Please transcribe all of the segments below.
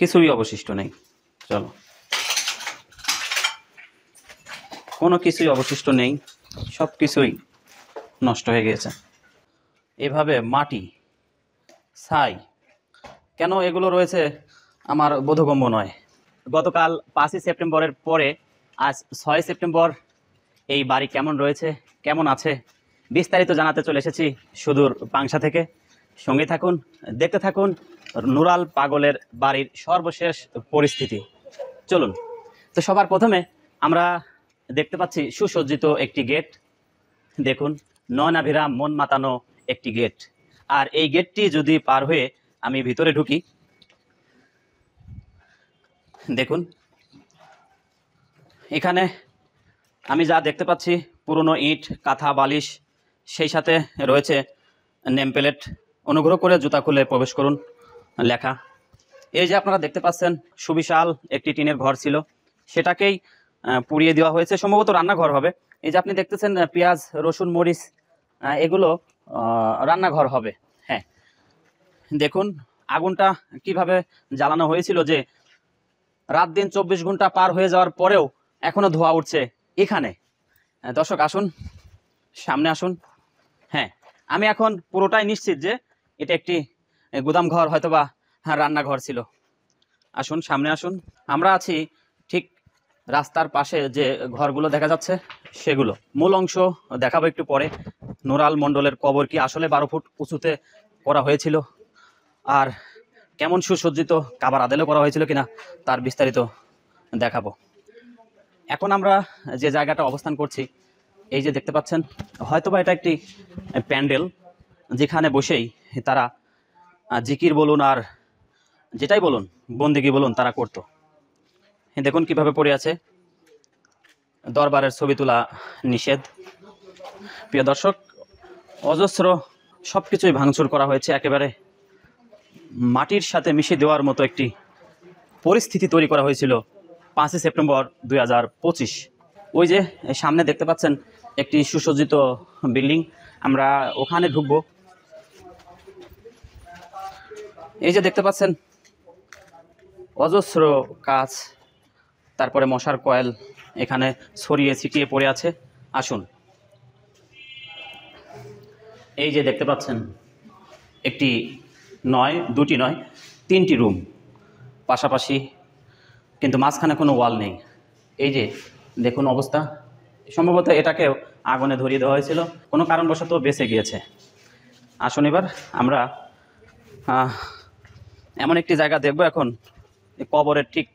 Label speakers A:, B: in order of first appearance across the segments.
A: কিছুই অবশিষ্ট নেই। চলো, কোনো কিছুই অবশিষ্ট নেই, সব কিছুই নষ্ট হয়ে গিয়েছে। এভাবে মাটি, ছাই কেন এগুলো রয়েছে আমার বোধগম্য নয়। গতকাল 5ই সেপ্টেম্বরের পরে আজ 6 সেপ্টেম্বর, এই বাড়ি কেমন রয়েছে, কেমন আছে, বিস্তারিত জানাতে চলে এসেছি সুদূর পাংশা থেকে। সঙ্গে থাকুন, দেখতে থাকুন নুরাল পাগলের বাড়ির সর্বশেষ পরিস্থিতি। চলুন। তো সবার প্রথমে আমরা দেখতে পাচ্ছি সুসজ্জিত একটি গেট। দেখুন, নয়নাভিরাম মন মাতানো একটি গেট। আর এই গেটটি যদি পার হয়ে আমি ভিতরে ঢুকি, দেখুন এখানে আমি যা দেখতে পাচ্ছি পুরনো ইট, কাঁথা, বালিশ, সেই সাথে রয়েছে নেম প্লেট, অনুগ্রহ করে জুতা খুলে প্রবেশ করুন লেখা। এই যে আপনারা দেখতে পাচ্ছেন সুবিশাল একটি টিনের ঘর ছিল, সেটাকেই পুড়িয়ে দেওয়া হয়েছে, সম্ভবত রান্নাঘর হবে। এই যে আপনি দেখতেছেন পেঁয়াজ, রসুন, মরিচ, এগুলো রান্নাঘর হবে। হ্যাঁ, দেখুন আগুনটা কিভাবে জ্বালানো হয়েছিল, যে রাত দিন 24 ঘন্টা পার হয়ে যাওয়ার পরেও এখনো ধোঁয়া উঠছে এখানে। দর্শক আসুন, সামনে আসুন। হ্যাঁ, আমি এখন পুরোটাই নিশ্চিত যে এটা একটি গুদাম ঘর, হয়তোবা রান্নাঘর ছিল। আসুন, সামনে আসুন। আমরা আছি ঠিক রাস্তার পাশে যে ঘরগুলো দেখা যাচ্ছে সেগুলো। মূল অংশ দেখাবো একটু পরে। নুরাল মণ্ডলের কবর কি আসলে 12 ফুট উঁচুতে করা হয়েছিল, আর কেমন সুসজ্জিত কাবার আদেলে করা হয়েছিল কিনা তার বিস্তারিত দেখাবো। এখন আমরা যে জায়গাটা অবস্থান করছি, এই যে দেখতে পাচ্ছেন, হয়তোবা এটা একটি প্যান্ডেল, যেখানে বসেই তারা জিকির বলুন আর যেটাই বলুন, বন্দিগি বলুন, তারা করত। দেখুন কিভাবে পড়ে আছে। দরবারের ছবি তোলা নিষেধ। প্রিয় দর্শক, অজস্র সব কিছুই ভাঙচুর করা হয়েছে, একেবারে মাটির সাথে মিশিয়ে দেওয়ার মতো একটি পরিস্থিতি তৈরি করা হয়েছিল 5ই সেপ্টেম্বর 2025। ওই যে সামনে দেখতে পাচ্ছেন একটি সুসজ্জিত বিল্ডিং, আমরা ওখানে ঢুকবো। এই যে দেখতে পাচ্ছেন অজস্র কাঁচ, তারপরে মশার কয়েল এখানে ছড়িয়ে ছিটিয়ে পড়ে আছে। আসুন, এই যে দেখতে পাচ্ছেন একটি নয়, দুটি নয়, 3টি রুম পাশাপাশি, কিন্তু মাঝখানে কোনো ওয়াল নেই। এই যে দেখুন অবস্থা, সম্ভবত এটাকেও আগুনে ধরিয়ে দেওয়া হয়েছিল, কোনো কারণবশত বেঁচে গিয়েছে। আসুন এবার আমরা এমন একটি জায়গা দেখব এখন, কবরের ঠিক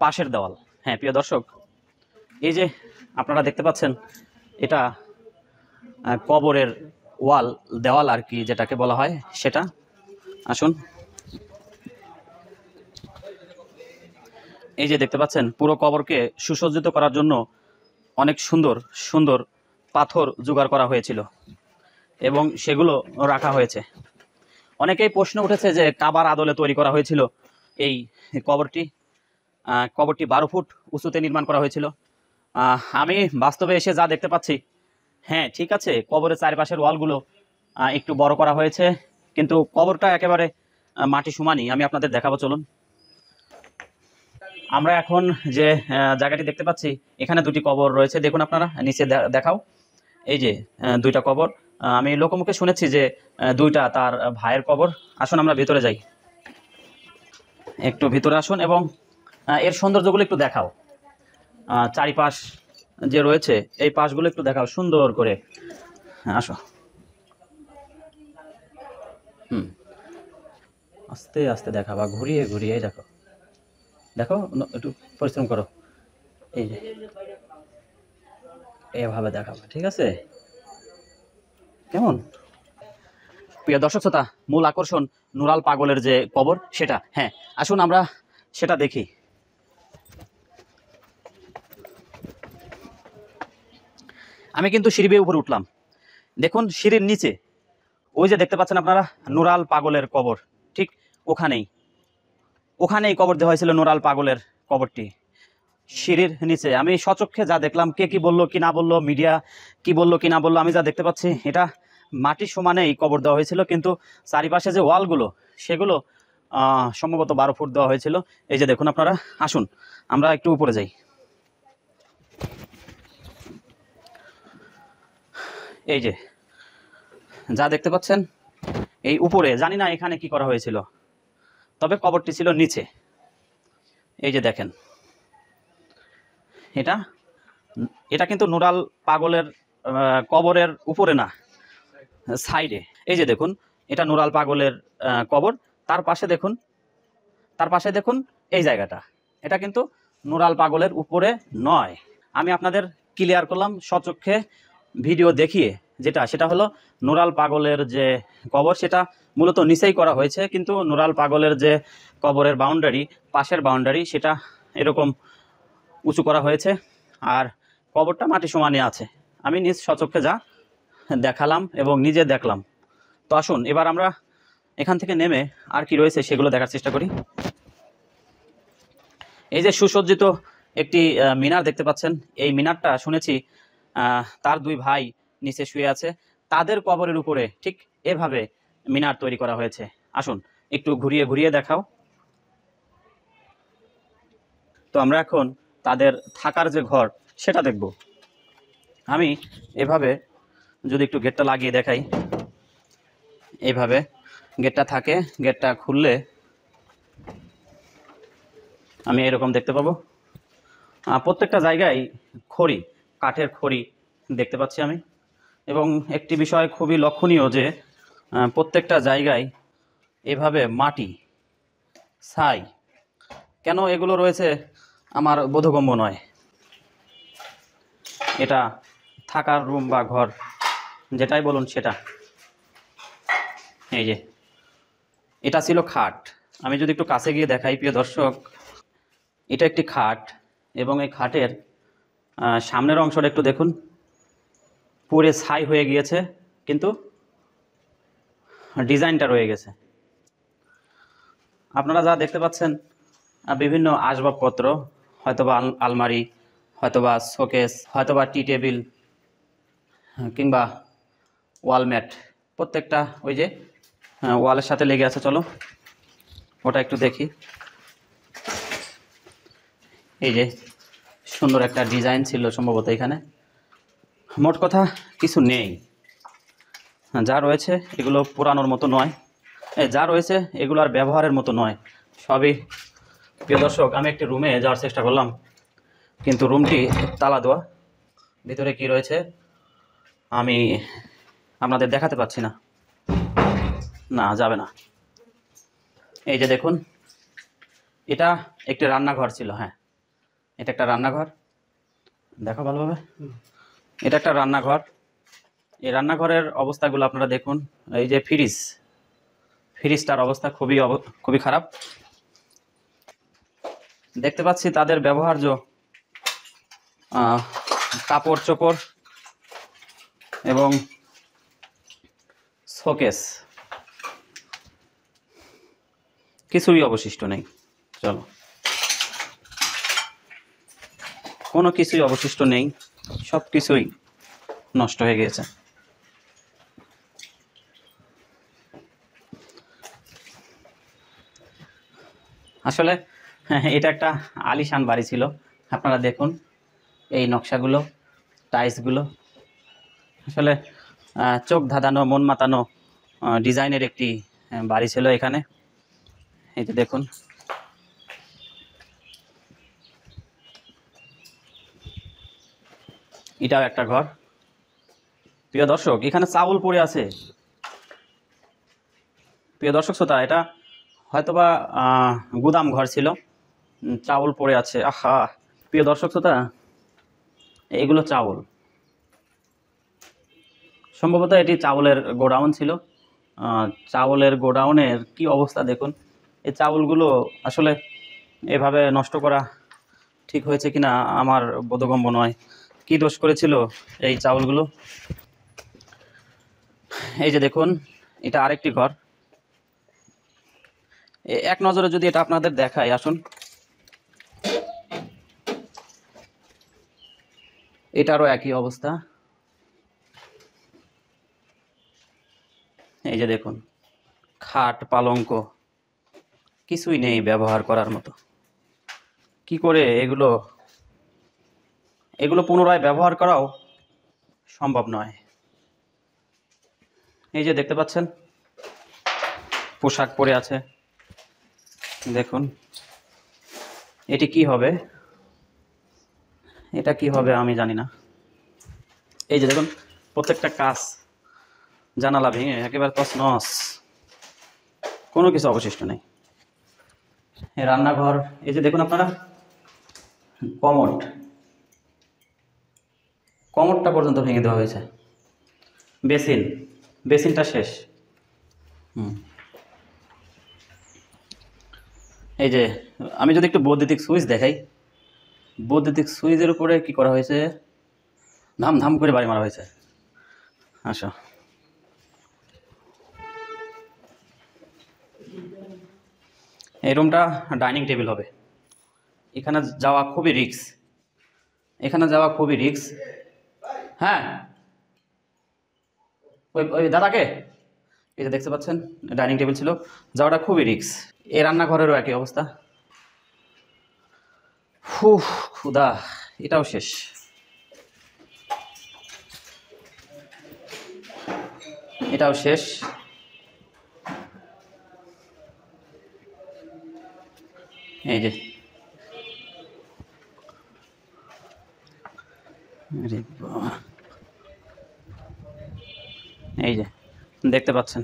A: পাশের দেওয়াল। হ্যাঁ প্রিয় দর্শক, এই যে আপনারা দেখতে পাচ্ছেন এটা কবরের ওয়াল, দেওয়াল আর কি যেটাকে বলা হয় সেটা। আসুন, এই যে দেখতে পাচ্ছেন পুরো কবরকে সুসজ্জিত করার জন্য অনেক সুন্দর সুন্দর পাথর জোগাড় করা হয়েছিল এবং সেগুলো রাখা হয়েছে। অনেকেই প্রশ্ন উঠেছে যে কাবার আদলে তৈরি করা হয়েছিল এই কবরটি। কবরটি 12 ফুট উঁচুতে নির্মাণ করা হয়েছিল। আমি বাস্তবে এসে যা দেখতে পাচ্ছি, হ্যাঁ ঠিক আছে, কবরের চারপাশের ওয়ালগুলো একটু বড় করা হয়েছে, কিন্তু কবরটা একেবারে মাটি সমানই। আমি আপনাদের দেখাবো, চলুন। আমরা এখন যে জায়গাটি দেখতে পাচ্ছি, এখানে 2টি কবর রয়েছে। দেখুন আপনারা নিচে দেখাও, এই যে 2টা কবর। আমি লোকমুখে শুনেছি যে 2টা তার ভাইয়ের কবর। আসুন আমরা ভিতরে যাই, একটু ভিতরে আসুন এবং এর সৌন্দর্যগুলো একটু দেখাও। চারিপাশ যে রয়েছে এই পাশগুলো একটু দেখাও সুন্দর করে। আসো, আস্তে আস্তে দেখাবা, ঘুরিয়ে ঘুরিয়ে দেখো, দেখো একটু পরিশ্রম করো। এই যে এভাবে দেখাবা, ঠিক আছে? কেমন? প্রিয় দর্শক শ্রোতা, মূল আকর্ষণ নুরাল পাগলের যে কবর সেটা। হ্যাঁ আসুন আমরা সেটা দেখি। আমি কিন্তু সিঁড়ি বেয়ে উপরে উঠলাম। দেখুন সিঁড়ির নিচে ওই যে দেখতে পাচ্ছেন আপনারা নুরাল পাগলের কবর, ঠিক ওখানেই কবর দেওয়া হয়েছিল নুরাল পাগলের কবরটি। সিঁড়ির নিচে আমি সচক্ষে যা দেখলাম, কে কি বললো কি না বললো, মিডিয়া কি বললো কি না বললো, আমি যা দেখতে পাচ্ছি এটা মাটির সমানেই কবর দেওয়া হয়েছিল, কিন্তু চারিপাশে যে ওয়ালগুলো সেগুলো সম্ভবত 12 ফুট দেওয়া হয়েছিল। এই যে দেখুন আপনারা, আসুন আমরা একটু উপরে যাই। এই যে যা দেখতে পাচ্ছেন এই উপরে, জানি না এখানে কি করা হয়েছিল, তবে কবরটি ছিল নিচে। এই যে দেখেন, এটা এটা কিন্তু নুরাল পাগলের কবরের উপরে না, সাইডে। এই যে দেখুন, এটা নুরাল পাগলের কবর। তার পাশে দেখুন এই জায়গাটা, এটা কিন্তু নুরাল পাগলের উপরে নয়। আমি আপনাদের ক্লিয়ার করলাম সচক্ষে ভিডিও দেখিয়ে, সেটা হলো নুরাল পাগলের যে কবর সেটা মূলত নিচেই করা হয়েছে, কিন্তু নুরাল পাগলের যে কবরের বাউন্ডারি, পাশের বাউন্ডারি, সেটা এরকম উঁচু করা হয়েছে, আর কবরটা মাটি সমানে আছে। আমি নিজ সচক্ষে যা দেখালাম এবং নিজে দেখলাম। তো আসুন এবার আমরা এখান থেকে নেমে আর কি রয়েছে সেগুলো দেখার চেষ্টা করি। এই যে সুসজ্জিত একটি মিনার দেখতে পাচ্ছেন, এই মিনারটা শুনেছি তার 2 ভাই নিচে শুয়ে আছে, তাদের কবরের উপরে ঠিক এভাবে মিনার তৈরি করা হয়েছে। আসুন একটু ঘুরিয়ে ঘুরিয়ে দেখাও। তো আমরা এখন তাদের থাকার যে ঘর সেটা দেখব। আমি এভাবে যদি একটু গেটটা লাগিয়ে দেখাই, এইভাবে গেটটা থাকে, গেটটা খুললে আমি এরকম দেখতে পাবো। প্রত্যেকটা জায়গায় খড়ি, কাঠের খড়ি দেখতে পাচ্ছি আমি। এবং একটি বিষয় খুবই লক্ষণীয় যে প্রত্যেকটা জায়গায় এভাবে মাটি, ছাই, কেন এগুলো রয়েছে আমার বোধগম্য নয়। এটা থাকার রুম বা ঘর যেটাই বলুন সেটা। এই যে এটা ছিল খাট। আমি যদি একটু কাছে গিয়ে দেখাই প্রিয় দর্শক, এটা একটি খাট, এবং এই খাটের সামনের অংশটা একটু দেখুন, পুরে ছাই হয়ে গিয়েছে, কিন্তু ডিজাইনটা রয়ে গেছে। আপনারা যা দেখতে পাচ্ছেন বিভিন্ন আসবাবপত্র, হয়তোবা আলমারি, হয়তোবা শোকেস, হয়তোবা টি টেবিল, কিংবা ওয়ালম্যাট, প্রত্যেকটা ওই যে ওয়ালের সাথে লেগে আছে। চলো ওটা একটু দেখি। এই যে সুন্দর একটা ডিজাইন ছিল সম্ভবত এখানে। মোট কথা কিছু নেই, যা রয়েছে এগুলো পুরানোর মতো নয়, যা রয়েছে এগুলো আর ব্যবহারের মতো নয়, সবই। প্রিয় দর্শক, আমি একটি রুমে যাওয়ার চেষ্টা করলাম, কিন্তু রুমটি তালা দেওয়া, ভিতরে কি রয়েছে আমি আপনাদের দেখাতে পাচ্ছি না, না যাবে না। এই যে দেখুন, এটা একটি রান্নাঘর ছিল। হ্যাঁ, এটা একটা রান্নাঘর, দেখো ভালোভাবে, এটা একটা রান্নাঘর। এই রান্নাঘরের অবস্থাগুলো আপনারা দেখুন। এই যে ফ্রিজটার অবস্থা খুবই খারাপ। দেখতে পাচ্ছি তাদের ব্যবহার্য কাপড় চোপড় এবং শোকেস কিছুই অবশিষ্ট নেই। চলো, কোনো কিছুই অবশিষ্ট নেই, সব কিছুই নষ্ট হয়ে গিয়েছে। আসলে এটা একটা আলিশান বাড়ি ছিল। আপনারা দেখুন এই নকশাগুলো, টাইলসগুলো, আসলে চোখ ধাঁধানো, মন মাতানো ডিজাইনের একটি বাড়ি ছিল এখানে। এই যে দেখুন, এটাও একটা ঘর। প্রিয় দর্শক, এখানে চাউল পড়ে আছে। প্রিয় দর্শক শ্রোতা, এটা হয়তোবা গুদাম ঘর ছিল, চাউল পড়ে আছে। আহা, প্রিয় দর্শক শ্রোতা, এগুলো চাউল, সম্ভবত এটি চাউলের গোডাউন ছিল। চাউলের গোডাউনের কি অবস্থা দেখুন। এই চাউলগুলো আসলে এভাবে নষ্ট করা ঠিক হয়েছে কিনা আমার বোধগম্য নয়। কি দোষ করেছিল এই চাউলগুলো। এই যে দেখুন, এটা আরেকটি ঘর। এক নজরে যদি এটা আপনাদের দেখাই, আসুন, এটারও একই অবস্থা। এই যে দেখুন, খাট, পালঙ্ক, কিছুই নেই ব্যবহার করার মতো। কি করে এগুলো এগুলো পুনরায় ব্যবহার করাও সম্ভব নয়। এই যে দেখতে পাচ্ছেন পোশাক পরে আছে, দেখুন এটি কি হবে, এটা কি হবে আমি জানি না। এই যে দেখুন প্রত্যেকটা কাজ জানালা ভেঙে একেবারে তছনছ, কোনো কিছু অবশিষ্ট নেই। এই রান্নাঘর, এই যে দেখুন আপনারা কমোডটা পর্যন্ত ভেঙে দেওয়া হয়েছে। বেসিনটা শেষ। এই যে আমি যদি একটু বৈদ্যুতিক সুইচ দেখাই, বৈদ্যুতিক সুইচের উপরে কি করা হয়েছে, ধাম ধাম করে বাড়ি মারা হয়েছে। আসো, এই রুমটা ডাইনিং টেবিল হবে। এখানে যাওয়া খুবই রিস্ক, হ্যাঁ ওই দাদাকে, এই যে দেখতে পাচ্ছেন ডাইনিং টেবিল ছিল, যাওয়াটা খুবই রিস্ক। এই রান্নাঘরেরও একই অবস্থা। ক্ষুধা, এটাও শেষ। এই যে এই যে দেখতে পাচ্ছেন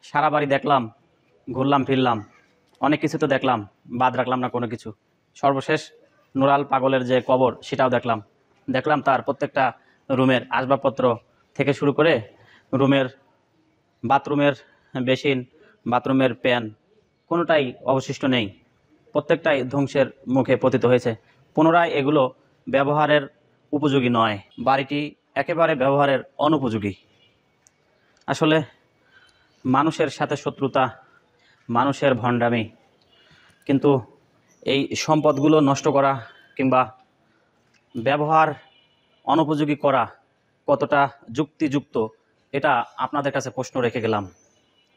A: সারা বাড়ি দেখলাম, ঘুরলাম ফিরলাম, অনেক কিছু তো দেখলাম, বাদ রাখলাম না কোনো কিছু। সর্বশেষ নুরাল পাগলের যে কবর সেটাও দেখলাম তার প্রত্যেকটা রুমের আসবাবপত্র থেকে শুরু করে রুমের বাথরুমের বেসিন, বাথরুমের প্যান, কোনোটাই অবশিষ্ট নেই, প্রত্যেকটাই ধ্বংসের মুখে পতিত হয়েছে। পুনরায় এগুলো ব্যবহারের উপযোগী নয়, বাড়িটি একেবারে ব্যবহারের অনুপযোগী। আসলে মানুষের সাথে শত্রুতা, মানুষের ভণ্ডামি, কিন্তু এই সম্পদগুলো নষ্ট করা কিংবা ব্যবহার অনুপযোগী করা কতটা যুক্তিযুক্ত, এটা আপনাদের কাছে প্রশ্ন রেখে গেলাম।